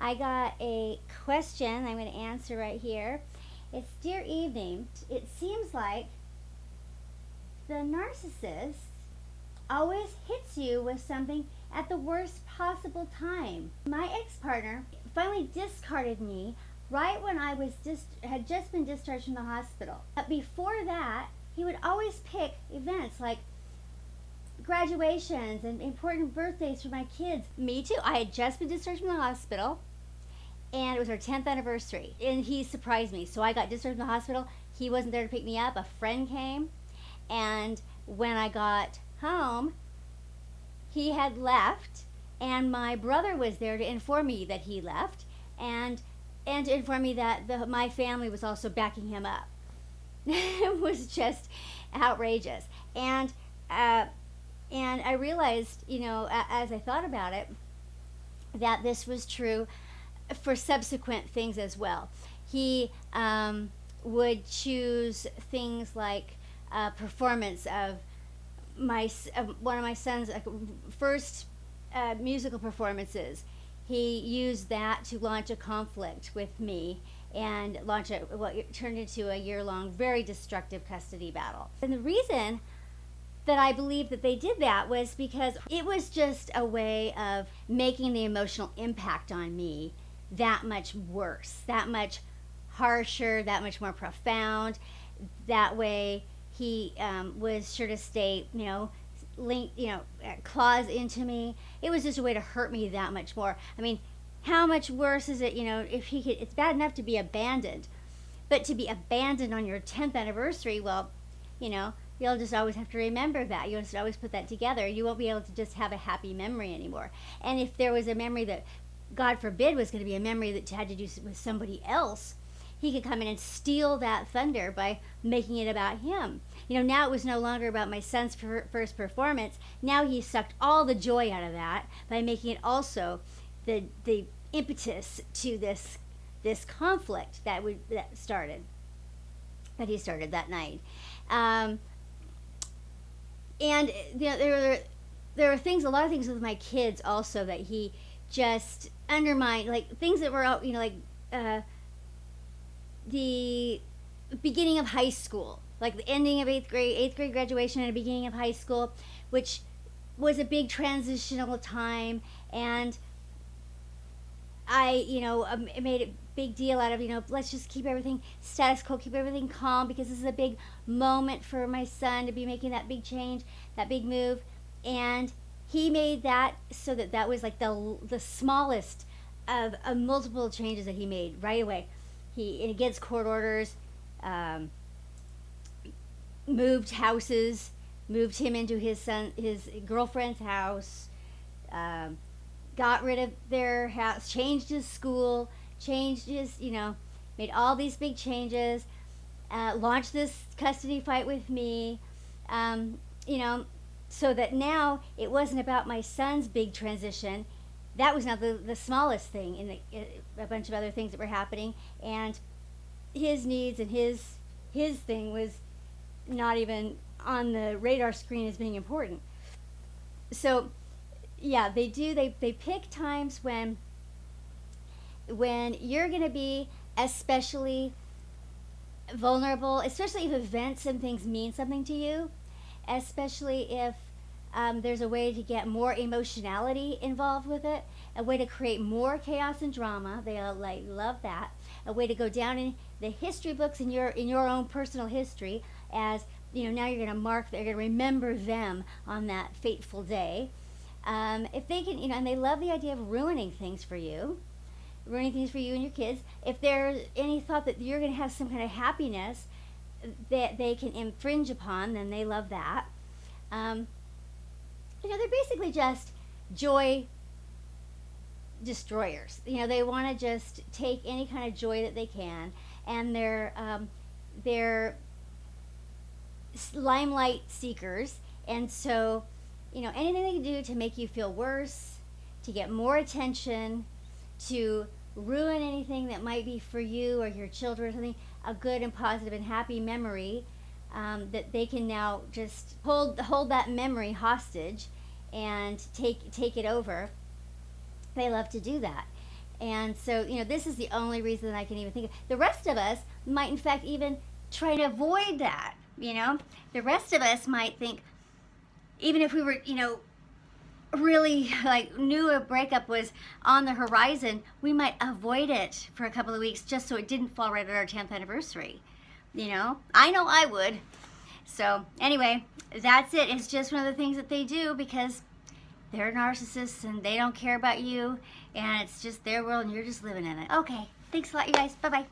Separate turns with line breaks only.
I got a question I'm going to answer right here. It's, dear evening, it seems like the narcissist always hits you with something at the worst possible time. My ex-partner finally discarded me right when I had just been discharged from the hospital. But before that, he would always pick events like graduations and important birthdays for my kids. Me too. I had just been discharged from the hospital, and it was our 10th anniversary, and he surprised me. So I got discharged from the hospital. He wasn't there to pick me up. A friend came, and when I got home, he had left, and my brother was there to inform me that he left, and to inform me that my family was also backing him up. It was just outrageous. And I realized, as I thought about it, that this was true for subsequent things as well. He would choose things like performance of one of my son's first musical performances. He used that to launch a conflict with me and launch what turned into a year-long, very destructive custody battle. And the reason that I believe that they did that was because it was just a way of making the emotional impact on me that much worse, that much harsher, that much more profound. That way he was sure to stay, claws into me. It was just a way to hurt me that much more. I mean, how much worse is it, if he could, it's bad enough to be abandoned, but to be abandoned on your 10th anniversary, well, you'll just always have to remember that. You'll just always put that together. You won't be able to just have a happy memory anymore. And if there was a memory that, God forbid, was going to be a memory that had to do with somebody else, he could come in and steal that thunder by making it about him. Now it was no longer about my son's first performance. Now he sucked all the joy out of that by making it also the impetus to this conflict that he started that night. And there were a lot of things with my kids also that he just undermined, like things that were the beginning of high school, like the ending of eighth grade graduation and the beginning of high school, which was a big transitional time. And I made a big deal out of, let's just keep everything status quo, keep everything calm, because this is a big moment for my son to be making that big change, that big move. And he made that so that was like the smallest of multiple changes that he made right away. He, against court orders, moved houses, moved him into his girlfriend's house, got rid of their house, changed his school, made all these big changes, launched this custody fight with me, so that now it wasn't about my son's big transition. That was not the smallest thing in a bunch of other things that were happening, and his needs and his thing was not even on the radar screen as being important. So yeah, they pick times when you're going to be especially vulnerable, especially if events and things mean something to you, especially if there's a way to get more emotionality involved with it, a way to create more chaos and drama. They love that. A way to go down in the history books in your own personal history as, now you're going to they're going to remember them on that fateful day. If they can, and they love the idea of ruining things for you and your kids. If there's any thought that you're going to have some kind of happiness that they can infringe upon, then they love that. They're basically just joy destroyers. They want to just take any kind of joy that they can, and they're limelight seekers. And so, anything they can do to make you feel worse, to get more attention, to ruin anything that might be for you or your children, something, a good and positive and happy memory, that they can now just hold that memory hostage and take it over. They love to do that. And so, this is the only reason I can even think of. The rest of us might, in fact, even try to avoid that. The rest of us might think, even if we were, really like knew a breakup was on the horizon, we might avoid it for a couple of weeks just so it didn't fall right at our 10th anniversary. I know I would. So anyway, that's it. It's just one of the things that they do because they're narcissists and they don't care about you, and it's just their world and you're just living in it. Okay, thanks a lot, you guys. Bye-bye.